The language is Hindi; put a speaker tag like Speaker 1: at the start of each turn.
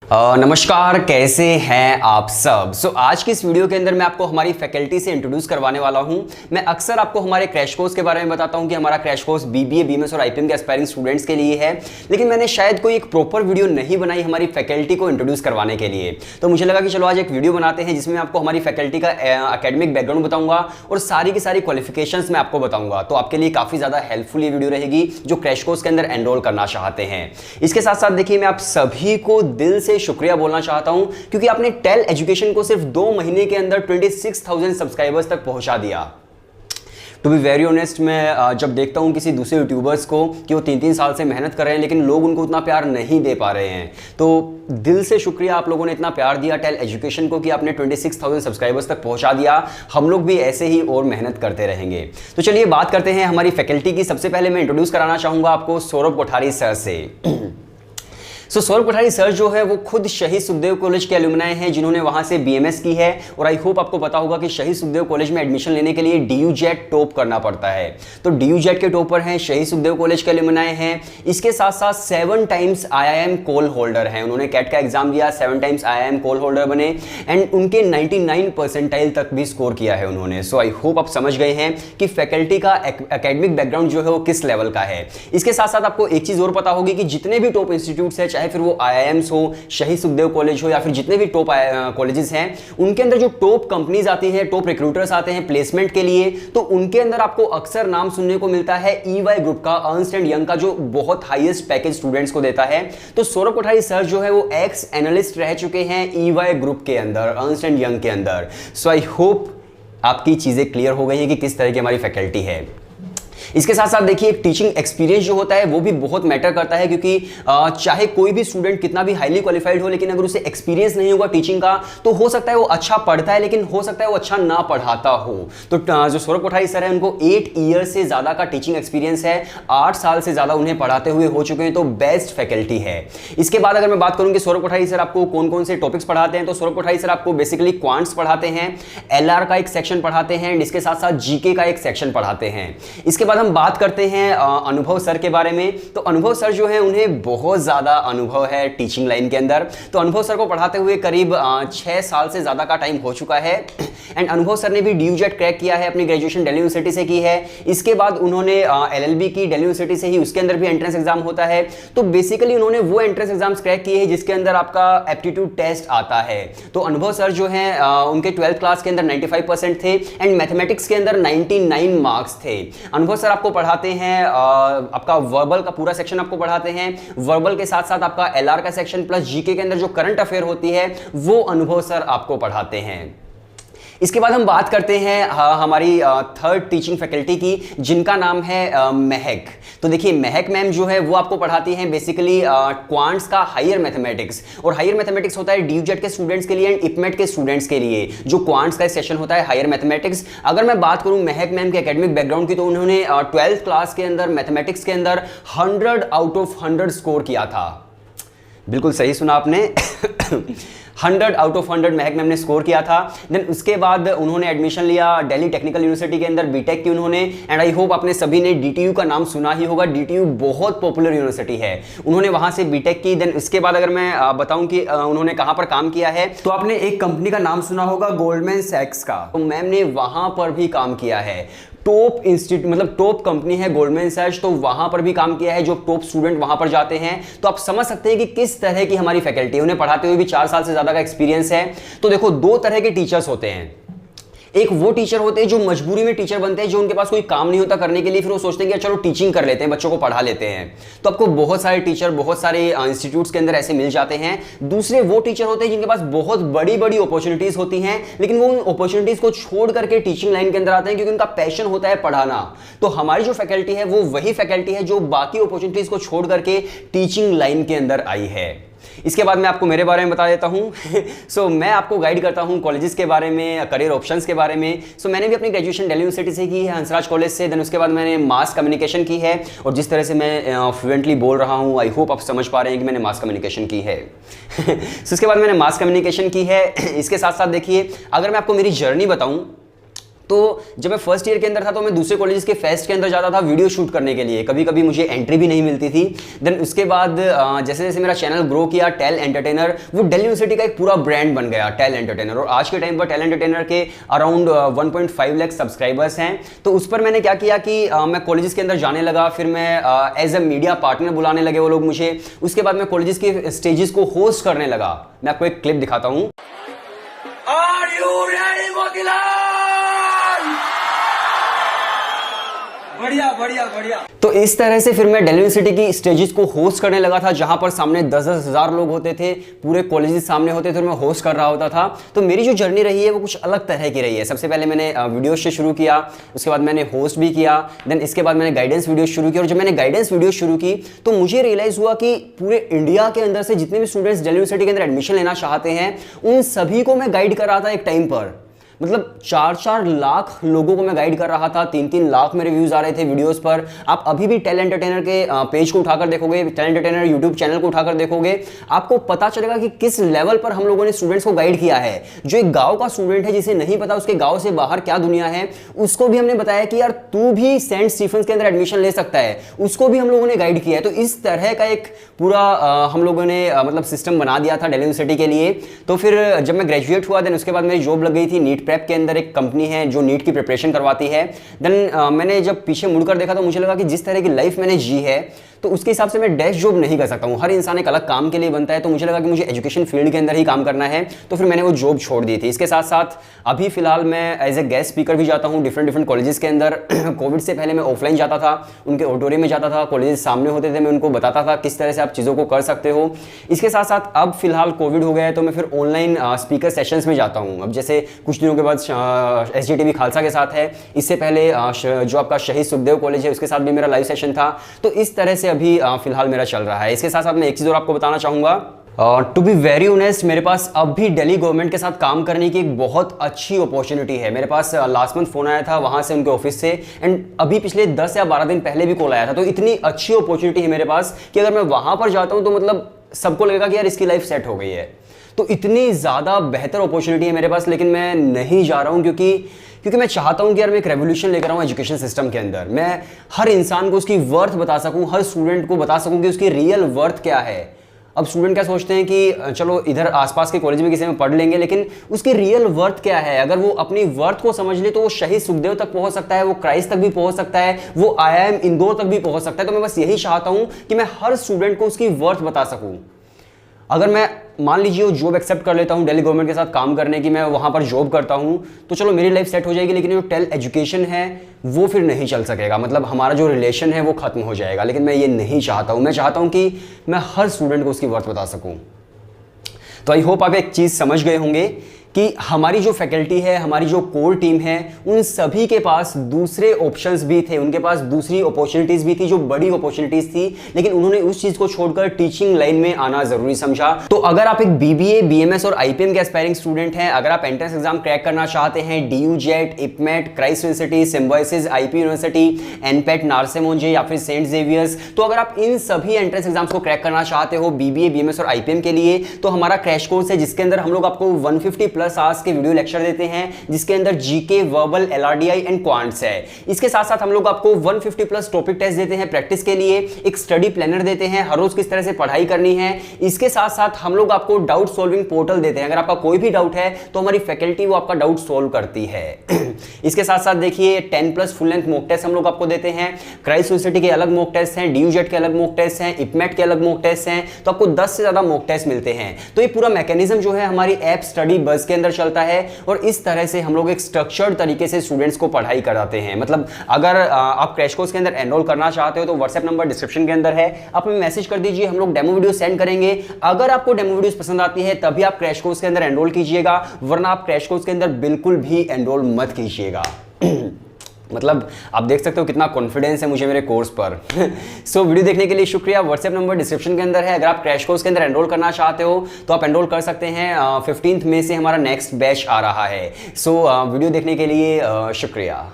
Speaker 1: नमस्कार, कैसे हैं आप सब। आज की इस वीडियो के अंदर मैं आपको हमारी फैकल्टी से इंट्रोड्यूस करवाने वाला हूं। मैं अक्सर आपको हमारे क्रैश कोर्स के बारे में बताता हूं कि हमारा क्रैश कोर्स बीबीए, बीएमएस और आईपीएम के एस्पायरिंग स्टूडेंट्स के लिए है, लेकिन मैंने शायद कोई एक प्रॉपर वीडियो नहीं बनाई हमारी फैकल्टी को इंट्रोड्यूस करवाने के लिए। तो मुझे लगा कि चलो आज एक वीडियो बनाते हैं जिसमें आपको हमारी फैकल्टी का एकेडमिक बैकग्राउंड बताऊंगा और सारी की सारी क्वालिफिकेशंस मैं आपको बताऊंगा। तो आपके लिए काफी ज्यादा हेल्पफुल ये वीडियो रहेगी जो क्रैश कोर्स के अंदर एनरोल करना चाहते हैं। इसके साथ साथ देखिए, मैं आप सभी को दिल से शुक्रिया बोलना चाहता हूं क्योंकि आपने टेल एजुकेशन को सिर्फ 2 महीने के अंदर 26,000 सब्सक्राइबर्स तक पहुंचा दिया। टू बी वेरी ऑनेस्ट, मैं जब देखता हूं किसी दूसरे यूट्यूबर्स को कि वो 3-3 साल से मेहनत कर रहे हैं लेकिन लोग उनको उतना प्यार नहीं दे पा रहे हैं, तो दिल से शुक्रिया आप लोगों ने इतना प्यार दिया टेल एजुकेशन को कि आपने 26,000 सब्सक्राइबर्स तक पहुंचा दिया। हम लोग भी ऐसे ही और मेहनत करते रहेंगे। तो चलिए बात करते हैं हमारी फैकल्टी की। सबसे पहले मैं इंट्रोड्यूस कराना चाहूंगा आपको सौरभ कोठारी सर से। सौरभ कोठारी सर जो है वो खुद शहीद सुखदेव कॉलेज के एलुमनाई हैं जिन्होंने वहां से बीएमएस की है। और आई होप आपको पता होगा कि शहीद सुखदेव कॉलेज में एडमिशन लेने के लिए DU-JET टॉप करना पड़ता है। तो DU-JET के टॉपर हैं, शहीद सुखदेव कॉलेज के एलुमनाई हैं। इसके साथ साथ 7 टाइम्स IIM कॉल होल्डर हैं। उन्होंने कैट का एग्जाम दिया, 7 टाइम्स IIM कॉल होल्डर बने एंड उनके 99 परसेंटाइल तक भी स्कोर किया है उन्होंने। सो आई होप आप समझ गए हैं कि फैकल्टी का एकेडमिक बैकग्राउंड जो है वो किस लेवल का है। इसके साथ साथ आपको एक चीज और पता होगी कि जितने भी टॉप इंस्टीट्यूट्स है, चाहे फिर वो IIM हो, शहीद सुखदेव कॉलेज हो या फिर जितने भी टॉप कॉलेजेस हैं, उनके अंदर जो टॉप कंपनीज आती हैं, टॉप रिक्रूटर्स आते हैं प्लेसमेंट के लिए, तो उनके अंदर आपको अक्सर नाम सुनने को मिलता है EY ग्रुप का, अर्न्स्ट एंड यंग का, जो बहुत हाईएस्ट पैकेज स्टूडेंट्स को देता है। तो सौरभ कोठारी सर जो है वो एक्स एनालिस्ट रह चुके हैं EY ग्रुप के अंदर, अर्न्स्ट एंड यंग के अंदर। सो आई होप आपकी चीजें क्लियर हो गई है कि किस तरह की हमारी फैकल्टी है। इसके साथ साथ देखिए, एक टीचिंग एक्सपीरियंस जो होता है वो भी बहुत मैटर करता है क्योंकि चाहे कोई भी स्टूडेंट कितना भी हाईली क्वालिफाइड हो, लेकिन अगर उसे एक्सपीरियंस नहीं होगा टीचिंग का तो हो सकता है वो अच्छा पढ़ता है लेकिन हो सकता है वो अच्छा ना पढ़ाता हो। तो जो सौरभ कोठारी सर है उनको 8 ईयर से ज्यादा का टीचिंग एक्सपीरियंस है, 8 साल से ज्यादा उन्हें पढ़ाते हुए हो चुके हैं, तो बेस्ट फैकल्टी है। इसके बाद अगर मैं बात करूं कि सौरभ कोठारी सर आपको कौन कौन से टॉपिक्स पढ़ाते हैं, तो सौरभ कोठारी सर आपको बेसिकली क्वांट्स पढ़ाते हैं, LR का एक सेक्शन पढ़ाते हैं, इसके साथ साथ GK का एक सेक्शन पढ़ाते हैं। इसके बाद हम बात करते हैं अनुभव सर के बारे में। तो अनुभव सर जो है उन्हें बहुत ज्यादा अनुभव है टीचिंग लाइन के अंदर। तो अनुभव सर को पढ़ाते हुए करीब 6 साल से ज्यादा का टाइम हो चुका है एंड अनुभव सर ने भी DU-JET क्रैक किया है, अपनी ग्रेजुएशन दिल्ली यूनिवर्सिटी से की है। इसके बाद उन्होंने LLB की दिल्ली यूनिवर्सिटी से ही, उसके अंदर भी एंट्रेंस एग्जाम होता है। तो बेसिकली उन्होंने वो एंट्रेंस एग्जाम्स क्रैक किए हैं जिसके अंदर आपका एप्टीट्यूड टेस्ट आता है। तो अनुभव सर जो है उनके 12th क्लास के अंदर 95% थे एंड मैथमेटिक्स के अंदर 99 मार्क्स थे। अनुभव सर आपको पढ़ाते हैं आपका वर्बल का पूरा सेक्शन आपको पढ़ाते हैं, वर्बल के साथ साथ आपका LR का सेक्शन प्लस GK के अंदर जो करंट अफेयर होती है वो अनुभव सर आपको पढ़ाते हैं। इसके बाद हम बात करते हैं हमारी थर्ड टीचिंग फैकल्टी की, जिनका नाम है महक। तो देखिए, महक मैम जो है वो आपको पढ़ाती हैं बेसिकली क्वांट्स का हायर मैथमेटिक्स, और हायर मैथमेटिक्स होता है DU-JET के स्टूडेंट्स के लिए एंड इपमेट के स्टूडेंट्स के लिए, जो क्वांट्स का सेशन होता है हायर मैथमेटिक्स। अगर मैं बात करूं महक मैम के एकेडमिक बैकग्राउंड की, तो उन्होंने 12th क्लास के अंदर मैथमेटिक्स के अंदर 100 आउट ऑफ 100 स्कोर किया था। बिल्कुल सही सुना आपने 100 आउट ऑफ 100 महक मैम ने स्कोर किया था। देन उसके बाद उन्होंने एडमिशन लिया दिल्ली टेक्निकल यूनिवर्सिटी के अंदर, बीटेक की उन्होंने। एंड आई होप आपने सभी ने DTU का नाम सुना ही होगा, DTU बहुत पॉपुलर यूनिवर्सिटी है, उन्होंने वहां से बीटेक की। देन उसके बाद अगर मैं बताऊं कि उन्होंने कहां पर काम किया है, तो आपने एक कंपनी का नाम सुना होगा गोल्डमैन सैक्स का, तो मैम ने वहां पर भी काम किया है। टॉप इंस्टीट्यूट मतलब टॉप कंपनी है गोल्डमैन सैक्स, तो वहां पर भी काम किया है, जो टॉप स्टूडेंट वहां पर जाते हैं। तो आप समझ सकते हैं कि किस तरह की हमारी फैकल्टी है। उन्हें पढ़ाते हुए भी 4 साल से ज्यादा का एक्सपीरियंस है। तो देखो, 2 तरह के टीचर्स होते हैं। एक वो टीचर होते हैं जो मजबूरी में टीचर बनते हैं, जो उनके पास कोई काम नहीं होता करने के लिए, फिर वो सोचते हैं कि चलो टीचिंग कर लेते हैं, बच्चों को पढ़ा लेते हैं। तो आपको बहुत सारे टीचर बहुत सारे इंस्टीट्यूट्स के अंदर ऐसे मिल जाते हैं। दूसरे वो टीचर होते हैं जिनके पास बहुत बड़ी बड़ी अपॉर्चुनिटीज होती हैं, लेकिन वो उन अपॉर्चुनिटीज को छोड़ करके टीचिंग लाइन के अंदर आते हैं क्योंकि उनका पैशन होता है पढ़ाना। तो हमारी जो फैकल्टी है वो वही फैकल्टी है जो बाकी अपॉर्चुनिटीज को छोड़ करके टीचिंग लाइन के अंदर आई है। इसके बाद मैं आपको मेरे बारे में बता देता हूं। मैं आपको गाइड करता हूं कॉलेजेस के बारे में, करियर ऑप्शंस के बारे में। मैंने भी अपनी ग्रेजुएशन दिल्ली यूनिवर्सिटी से की है, हंसराज कॉलेज से। देन उसके बाद मैंने मास कम्युनिकेशन की है, और जिस तरह से मैं फ्लुएंटली बोल रहा हूं, आई होप आप समझ पा रहे हैं कि मैंने मास कम्युनिकेशन की है। इसके बाद मैंने मास कम्युनिकेशन की है। इसके साथ साथ देखिए, अगर मैं आपको मेरी जर्नी बताऊं तो जब मैं फर्स्ट ईयर के अंदर था तो मैं दूसरे कॉलेजेस के फेस्ट के अंदर जाता था वीडियो शूट करने के लिए, कभी कभी मुझे एंट्री भी नहीं मिलती थी। देन उसके बाद जैसे जैसे मेरा चैनल ग्रो किया, टेल एंटरटेनर वो दिल्ली यूनिवर्सिटी का एक पूरा ब्रांड बन गया टेल एंटरटेनर, और आज के टाइम पर टेल एंटरटेनर के अराउंड 1.5 लाख सब्सक्राइबर्स हैं। तो उस पर मैंने क्या किया कि मैं कॉलेजेस के अंदर जाने लगा, फिर मैं एज अ मीडिया पार्टनर बुलाने लगे वो लोग मुझे। उसके बाद मैं कॉलेजेस के स्टेजेस को होस्ट करने लगा। मैं आपको एक क्लिप दिखाता हूँ।
Speaker 2: Are you ready, Motilal? बढ़िया बढ़िया बढ़िया।
Speaker 1: तो इस तरह से फिर मैं दिल्ली यूनिवर्सिटी की स्टेजेस को होस्ट करने लगा था, जहां पर सामने 10-10 हज़ार लोग होते थे, पूरे कॉलेजेस सामने होते थे और मैं होस्ट कर रहा होता था। तो मेरी जो जर्नी रही है वो कुछ अलग तरह की रही है। सबसे पहले मैंने वीडियो से शुरू किया, उसके बाद मैंने होस्ट भी किया, देन इसके बाद मैंने गाइडेंस वीडियो शुरू की। और जब मैंने गाइडेंस वीडियो शुरू की तो मुझे रियलाइज हुआ कि पूरे इंडिया के अंदर से जितने भी स्टूडेंट्स दिल्ली यूनिवर्सिटी के अंदर एडमिशन लेना चाहते हैं उन सभी को मैं गाइड कर रहा था एक टाइम पर। मतलब 4-4 लाख लोगों को मैं गाइड कर रहा था, 3-3 लाख मेरे व्यूज आ रहे थे वीडियोस पर। आप अभी भी टेल एंटरटेनर के पेज को उठाकर देखोगे, टेल एंटरटेनर यूट्यूब चैनल को उठाकर देखोगे, आपको पता चलेगा कि किस लेवल पर हम लोगों ने स्टूडेंट्स को गाइड किया है। जो एक गांव का स्टूडेंट है जिसे नहीं पता उसके गांव से बाहर क्या दुनिया है, उसको भी हमने बताया कि यार तू भी सेंट स्टीफेंस के अंदर एडमिशन ले सकता है, उसको भी हम लोगों ने गाइड किया है। तो इस तरह का एक पूरा हम लोगों ने मतलब सिस्टम बना दिया था दिल्ली यूनिवर्सिटी के लिए। तो फिर जब मैं ग्रेजुएट हुआ, देन उसके बाद मेरी जॉब लग गई थी नीट प्रेप के अंदर, एक कंपनी है जो नीट की प्रिपरेशन करवाती है। देन मैंने जब पीछे मुड़कर देखा तो मुझे लगा कि जिस तरह की लाइफ मैंने जी है तो उसके हिसाब से मैं डैश जॉब नहीं कर सकता हूँ। हर इंसान एक अलग काम के लिए बनता है, तो मुझे लगा कि मुझे एजुकेशन फील्ड के अंदर ही काम करना है। तो फिर मैंने वो जॉब छोड़ दी थी। इसके साथ साथ अभी फिलहाल मैं एज ए गेस्ट स्पीकर भी जाता हूँ डिफरेंट कॉलेजेस के अंदर। कोविड से पहले मैं ऑफलाइन जाता था, उनके ऑडिटोरियम में जाता था, कॉलेजेस सामने होते थे, मैं उनको बताता था किस तरह से आप चीज़ों को कर सकते हो। इसके साथ साथ अब फिलहाल कोविड हो गया है तो मैं फिर ऑनलाइन स्पीकर सेशंस में जाता हूँ। अब जैसे कुछ दिनों के बाद SGTV खालसा के साथ है, इससे पहले जो आपका शहीद सुखदेव कॉलेज है उसके साथ भी मेरा लाइव सेशन था। तो इस तरह से अभी फिलहाल मेरा चल रहा है। इसके साथ साथ मैं एक चीज़ और आपको बताना चाहूँगा, टू बी वेरी ऑनेस्ट, मेरे पास अब भी दिल्ली गवर्नमेंट के साथ काम करने की एक बहुत अच्छी अपॉर्चुनिटी है। मेरे पास लास्ट मंथ फोन आया था वहाँ से, उनके ऑफिस से, एंड अभी पिछले 10 या 12 दिन पहले भी कॉल आया था। तो इतनी अच्छी अपॉर्चुनिटी है मेरे पास कि अगर मैं वहाँ पर जाता हूँ तो मतलब सबको लगेगा कि यार इसकी लाइफ सेट हो गई है। तो इतनी ज़्यादा बेहतर अपॉर्चुनिटी है मेरे पास, लेकिन मैं नहीं जा रहा हूँ क्योंकि मैं चाहता हूं कि यार मैं एक रेवोल्यूशन लेकर आऊं एजुकेशन सिस्टम के अंदर। मैं हर इंसान को उसकी वर्थ बता सकूं, हर स्टूडेंट को बता सकूं कि उसकी रियल वर्थ क्या है। अब स्टूडेंट क्या सोचते हैं कि चलो इधर आसपास के कॉलेज में किसी में पढ़ लेंगे, लेकिन उसकी रियल वर्थ क्या है। अगर वो अपनी वर्थ को समझ ले तो वो शहीद सुखदेव तक पहुंच सकता है, वो क्राइस्ट तक भी पहुंच सकता है, वो IIM इंदौर तक भी पहुंच सकता है। तो मैं बस यही चाहता हूं कि मैं हर स्टूडेंट को उसकी वर्थ बता सकूं। अगर मैं मान लीजिए वो जॉब एक्सेप्ट कर लेता हूँ दिल्ली गवर्नमेंट के साथ काम करने की, मैं वहाँ पर जॉब करता हूँ, तो चलो मेरी लाइफ सेट हो जाएगी, लेकिन जो टेल एजुकेशन है वो फिर नहीं चल सकेगा। मतलब हमारा जो रिलेशन है वो खत्म हो जाएगा। लेकिन मैं ये नहीं चाहता हूँ। मैं चाहता हूँ कि मैं हर स्टूडेंट को उसकी वर्थ बता सकूँ। तो आई होप आप एक चीज़ समझ गए होंगे कि हमारी जो फैकल्टी है, हमारी जो कोर टीम है, उन सभी के पास दूसरे ऑप्शंस भी थे, उनके पास दूसरी अपॉर्चुनिटीज भी थी जो बड़ी अपॉर्चुनिटीज थी, लेकिन उन्होंने उस चीज को छोड़कर टीचिंग लाइन में आना जरूरी समझा। तो अगर आप एक BBA, BMS और IPM के एस्पायरिंग स्टूडेंट हैं, अगर आप एंट्रेंस एग्जाम क्रैक करना चाहते हैं, DU JET, IPMET, Christ university, symbiosis, IP university, NPET, नार्से मोंजे या फिर सेंट जेवियर्स, तो अगर आप इन सभी एंट्रेंस एग्जाम्स को क्रैक करना चाहते हो BBA, BMS और IPM के लिए, तो हमारा क्रैश कोर्स है जिसके अंदर हम लोग आपको 150+ आवर्स के वीडियो लेक्चर देते हैं, जिसके अंदर GK, verbal, LRDI and quants है। इसके साथ साथ हम लोग आपको 150+ टॉपिक टेस्ट देते हैं प्रैक्टिस के लिए, एक स्टडी प्लानर देते हैं, हर रोज किस तरह से पढ़ाई करनी है। इसके साथ साथ हम लोग आपको डाउट सॉल्विंग पोर्टल देते हैं। अगर आपका कोई भी डाउट है तो हमारी फैकल्टी वो आपका डाउट सॉल्व करती है। इसके साथ साथ देखिए 10+ फुल लेंथ मॉक टेस्ट हम लोग आपको देते हैं। क्राइस्ट यूनिवर्सिटी के अलग मॉक टेस्ट हैं, DU JET के अलग मॉक टेस्ट हैं, IPMET के अलग मॉक टेस्ट हैं। तो आपको 10 से ज्यादा मॉक टेस्ट मिलते हैं। तो ये पूरा मैकेनिज्म जो है हमारी ऐप स्टडी बस के अंदर चलता है और इस तरह से हम लोग एक स्ट्रक्चर्ड तरीके से स्टूडेंट्स को पढ़ाई कराते हैं। मतलब अगर आप क्रैश कोर्स के अंदर एनरोल करना चाहते हो तो व्हाट्सएप नंबर डिस्क्रिप्शन के अंदर है, आप हमें मैसेज कर दीजिए, हम लोग डेमो वीडियो सेंड करेंगे। अगर आपको डेमो वीडियोस पसंद आती है तभी आप क्रैश कोर्स के अंदर एनरोल कीजिएगा, वरना आप क्रैश कोर्स के अंदर बिल्कुल भी एनरोल मत कीजिएगा। मतलब आप देख सकते हो कितना कॉन्फिडेंस है मुझे मेरे कोर्स पर। सो वीडियो देखने के लिए शुक्रिया। व्हाट्सएप नंबर डिस्क्रिप्शन के अंदर है। अगर आप क्रैश कोर्स के अंदर एनरोल करना चाहते हो तो आप एनरोल कर सकते हैं। 15 मई से हमारा नेक्स्ट बैच आ रहा है। सो वीडियो देखने के लिए शुक्रिया।